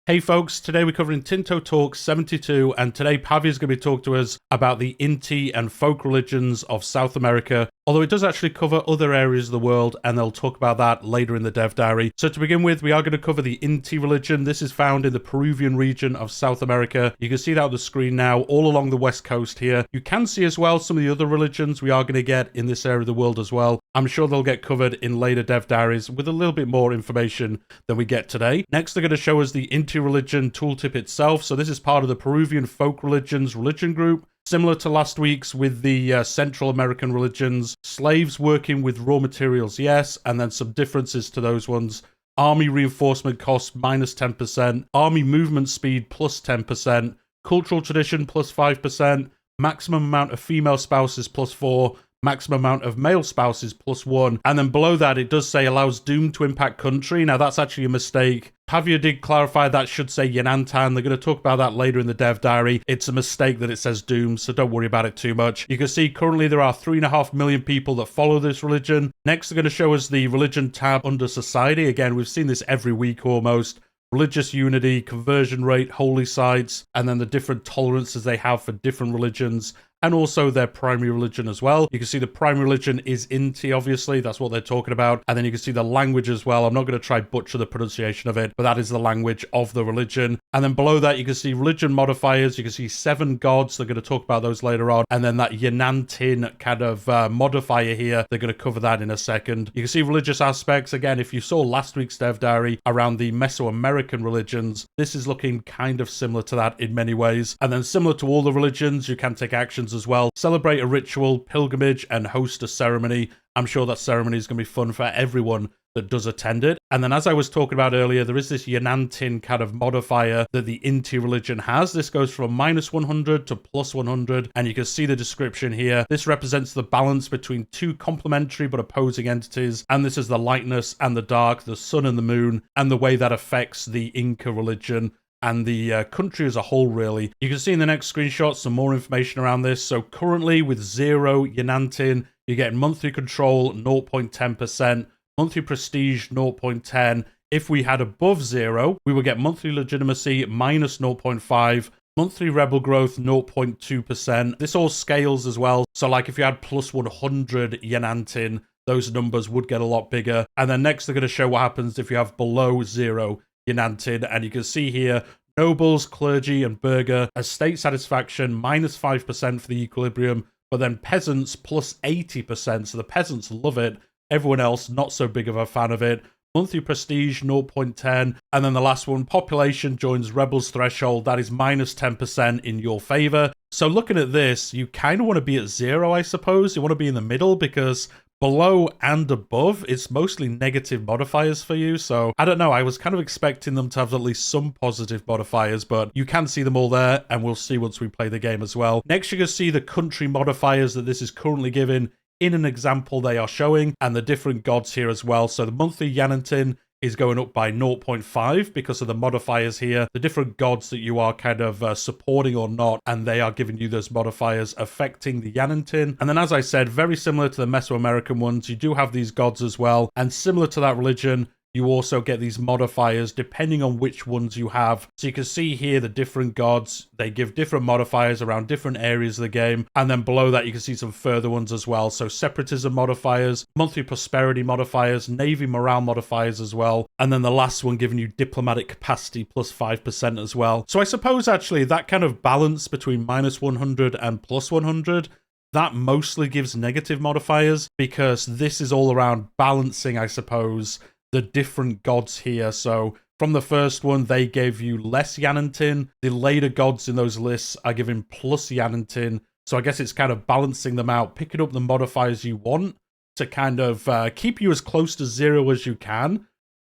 Hey folks, today we're covering Tinto Talks 72, and today Pavi is going to be talking to us about the Inti and folk religions of South America, although it does actually cover other areas of the world, and they'll talk about that later in the dev diary. So to begin with, we are going to cover the Inti religion. This is found in the Peruvian region of South America. You can see that on the screen now, all along the west coast here. You can see as well some of the other religions we are going to get in this area of the world as well. I'm sure they'll get covered in later dev diaries with a little bit more information than we get today. Next, they're going to show us the Inti religion tooltip itself. So this is part of the Peruvian folk religions religion group. Similar to last week's with the Central American religions, slaves working with raw materials, yes, and then some differences to those ones. Army reinforcement cost minus 10%, army movement speed plus 10%, cultural tradition plus 5%, maximum amount of female spouses plus 4%, maximum amount of male spouses plus 1. And then below that, it does say allows doom to impact country. Now, that's actually a mistake. Pavia did clarify that should say Yanantin. They're going to talk about that later in the dev diary. It's a mistake that it says doom, so don't worry about it too much. You can see currently there are 3.5 million people that follow this religion. Next, they're going to show us the religion tab under society. Again, we've seen this every week almost. Religious unity, conversion rate, holy sites, and then the different tolerances they have for different religions, and also their primary religion as well. You can see the primary religion is Inti, obviously, that's what they're talking about. And then you can see the language as well. I'm not going to try butcher the pronunciation of it, but that is the language of the religion. And then below that, you can see religion modifiers. You can see 7 gods. They're going to talk about those later on. And then that Yanantin kind of modifier here. They're going to cover that in a second. You can see religious aspects. Again, if you saw last week's dev diary around the Mesoamerican religions, this is looking kind of similar to that in many ways. And then similar to all the religions, you can take actions as well. Celebrate a ritual, pilgrimage, and host a ceremony. I'm sure that ceremony is going to be fun for everyone that does attend it. And then as I was talking about earlier, there is this Yanantin kind of modifier that the Inti religion has. This goes from minus 100 to plus 100, and you can see the description here. This represents the balance between 2 complementary but opposing entities, and this is the lightness and the dark, the sun and the moon, and the way that affects the Inca religion and the country as a whole, really. You can see in the next screenshot some more information around this. So currently with 0 Yanantin, you get monthly control 0.10%, monthly prestige 0.10. If we had above 0, we would get monthly legitimacy minus 0.5, monthly rebel growth 0.2%. This all scales as well. So like if you had plus 100 Yanantin, those numbers would get a lot bigger. And then next they're going to show what happens if you have below 0 Yanantin, and you can see here nobles, clergy, and burgher, estate satisfaction minus 5% for the equilibrium, but then peasants plus 80%. So the peasants love it. Everyone else not so big of a fan of it. Monthly prestige 0.10, and then the last one, population joins rebels threshold. That is minus 10% in your favor. So looking at this, you kind of want to be at 0, I suppose. You want to be in the middle because below and above, it's mostly negative modifiers for you. So I don't know, I was kind of expecting them to have at least some positive modifiers, but you can see them all there, and we'll see once we play the game as well. Next, you can see the country modifiers that this is currently given in an example they are showing, and the different gods here as well. So the monthly Yanantin is going up by 0.5 because of the modifiers here, the different gods that you are kind of supporting or not, and they are giving you those modifiers affecting the Yanantin. And then as I said, very similar to the Mesoamerican ones, you do have these gods as well, and similar to that religion, you also get these modifiers depending on which ones you have. So you can see here the different gods, they give different modifiers around different areas of the game. And then below that, you can see some further ones as well. So separatism modifiers, monthly prosperity modifiers, navy morale modifiers as well. And then the last one giving you diplomatic capacity plus 5% as well. So I suppose actually that kind of balance between minus 100 and plus 100, that mostly gives negative modifiers, because this is all around balancing, I suppose, the different gods here. So from the first one, they gave you less Yanantin. The later gods in those lists are giving plus Yanantin. So I guess it's kind of balancing them out, picking up the modifiers you want to kind of keep you as close to 0 as you can.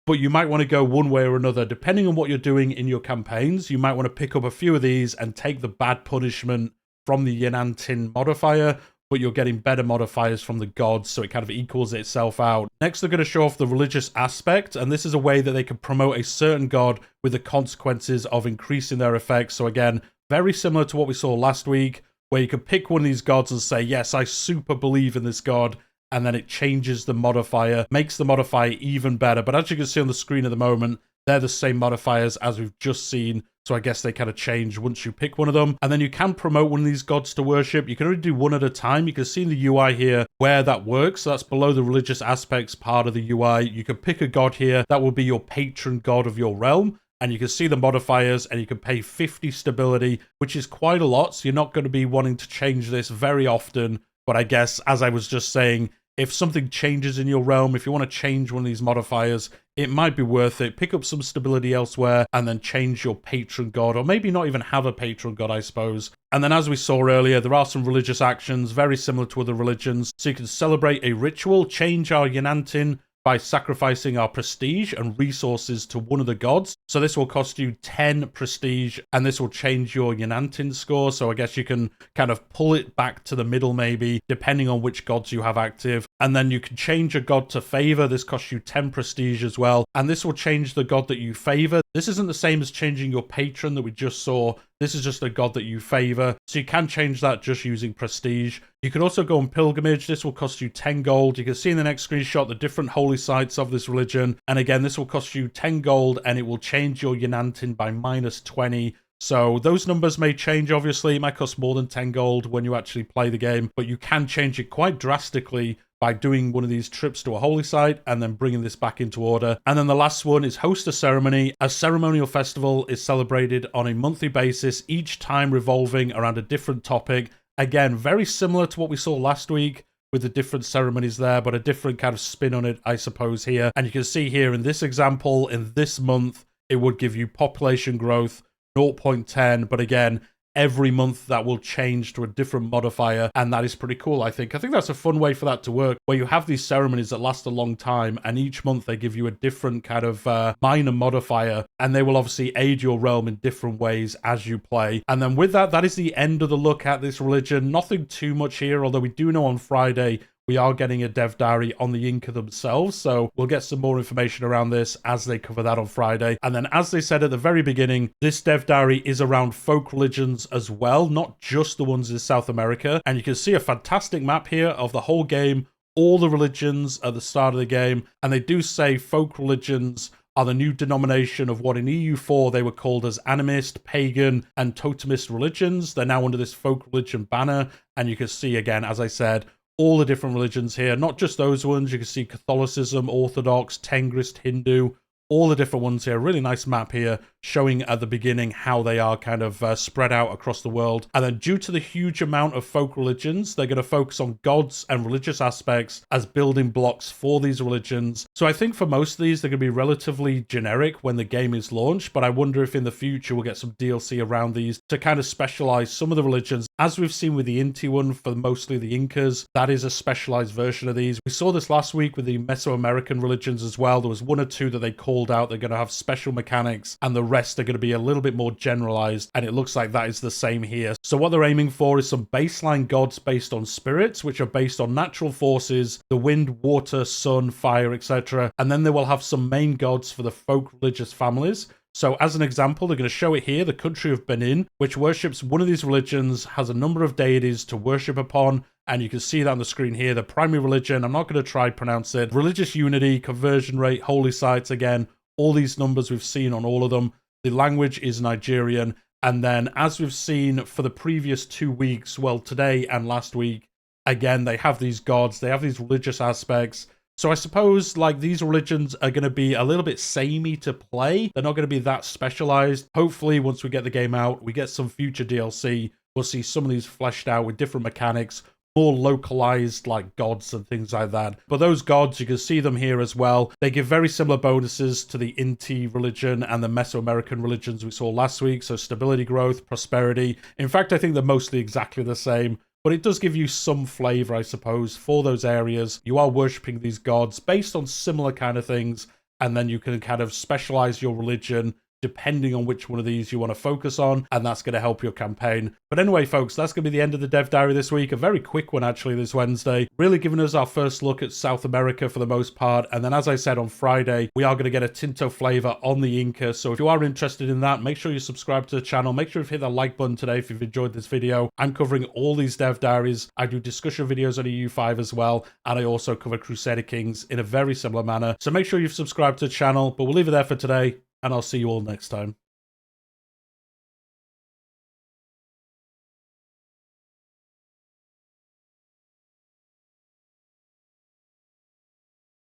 But you might want to go one way or another. Depending on what you're doing in your campaigns, you might want to pick up a few of these and take the bad punishment from the Yanantin modifier, but you're getting better modifiers from the gods, so it kind of equals itself out. Next, they're going to show off the religious aspect, and this is a way that they can promote a certain god with the consequences of increasing their effects. So again, very similar to what we saw last week, where you can pick one of these gods and say, yes, I super believe in this god, and then it changes the modifier, makes the modifier even better. But as you can see on the screen at the moment, they're the same modifiers as we've just seen. So I guess they kind of change once you pick one of them. And then you can promote one of these gods to worship. You can only do one at a time. You can see in the UI here where that works. So that's below the religious aspects part of the UI. You can pick a god here. That will be your patron god of your realm. And you can see the modifiers, and you can pay 50 stability, which is quite a lot. So you're not going to be wanting to change this very often. But I guess, as I was just saying, if something changes in your realm, if you want to change one of these modifiers, it might be worth it. Pick up some stability elsewhere and then change your patron god, or maybe not even have a patron god, I suppose. And then as we saw earlier, there are some religious actions very similar to other religions. So you can celebrate a ritual, change our Yanantin by sacrificing our prestige and resources to one of the gods. So this will cost you 10 prestige, and this will change your Yanantin score. So I guess you can kind of pull it back to the middle maybe, depending on which gods you have active. And then you can change a god to favor. This costs you 10 prestige as well. And this will change the god that you favor. This isn't the same as changing your patron that we just saw. This is just a god that you favor. So you can change that just using prestige. You can also go on pilgrimage. This will cost you 10 gold. You can see in the next screenshot the different holy sites of this religion. And again, this will cost you 10 gold, and it will change your Yanantin by minus 20. So those numbers may change, obviously. It might cost more than 10 gold when you actually play the game, but you can change it quite drastically by doing one of these trips to a holy site and then bringing this back into order. And then the last one is host a ceremony. A ceremonial festival is celebrated on a monthly basis, each time revolving around a different topic. Again, very similar to what we saw last week with the different ceremonies there, but a different kind of spin on it, I suppose, here. And you can see here in this example, in this month, it would give you population growth 0.10, but again, every month that will change to a different modifier, and that is pretty cool, I think. I think that's a fun way for that to work, where you have these ceremonies that last a long time, and each month they give you a different kind of minor modifier, and they will obviously aid your realm in different ways as you play. And then with that, that is the end of the look at this religion. Nothing too much here, although we do know on Friday we are getting a dev diary on the Inca themselves, so we'll get some more information around this as they cover that on Friday. And then, as they said at the very beginning, this dev diary is around folk religions as well, not just the ones in South America. And you can see a fantastic map here of the whole game, all the religions at the start of the game, and they do say folk religions are the new denomination of what in EU4 they were called as animist, pagan, and totemist religions. They're now under this folk religion banner, and you can see again, as I said, all the different religions here, not just those ones. You can see Catholicism, Orthodox, Tengrist, Hindu, all the different ones here. Really nice map here showing at the beginning how they are kind of spread out across the world. And then due to the huge amount of folk religions, they're going to focus on gods and religious aspects as building blocks for these religions. So I think for most of these, they're going to be relatively generic when the game is launched, but I wonder if in the future we'll get some DLC around these to kind of specialize some of the religions. As we've seen with the Inti one for mostly the Incas, that is a specialized version of these. We saw this last week with the Mesoamerican religions as well. There was one or two that they called out. They're going to have special mechanics, and the rest are going to be a little bit more generalized, and it looks like that is the same here. So what they're aiming for is some baseline gods based on spirits, which are based on natural forces, the wind, water, sun, fire, etc. And then they will have some main gods for the folk religious families. So as an example, they're going to show it here. The country of Benin, which worships one of these religions, has a number of deities to worship upon. And you can see that on the screen here. The primary religion, I'm not going to try pronounce it. Religious unity, conversion rate, holy sites. Again, all these numbers we've seen on all of them. The language is Nigerian. And then as we've seen for the previous 2 weeks, well, today and last week, again, they have these gods. They have these religious aspects. So I suppose like these religions are going to be a little bit samey to play. They're not going to be that specialized. Hopefully, once we get the game out, we get some future DLC. We'll see some of these fleshed out with different mechanics, more localized like gods and things like that. But those gods, you can see them here as well. They give very similar bonuses to the Inti religion and the Mesoamerican religions we saw last week. So stability, growth, prosperity. In fact, I think they're mostly exactly the same. But it does give you some flavor, I suppose, for those areas. You are worshipping these gods based on similar kind of things, and then you can kind of specialize your religion depending on which one of these you want to focus on, and that's going to help your campaign. But anyway, folks, that's going to be the end of the Dev Diary this week. A very quick one, actually, this Wednesday. Really giving us our first look at South America for the most part. And then, as I said, on Friday, we are going to get a Tinto flavor on the Inca. So if you are interested in that, make sure you subscribe to the channel. Make sure you've hit that like button today if you've enjoyed this video. I'm covering all these Dev Diaries. I do discussion videos on EU5 as well. And I also cover Crusader Kings in a very similar manner. So make sure you've subscribed to the channel. But we'll leave it there for today. and I'll see you all next time.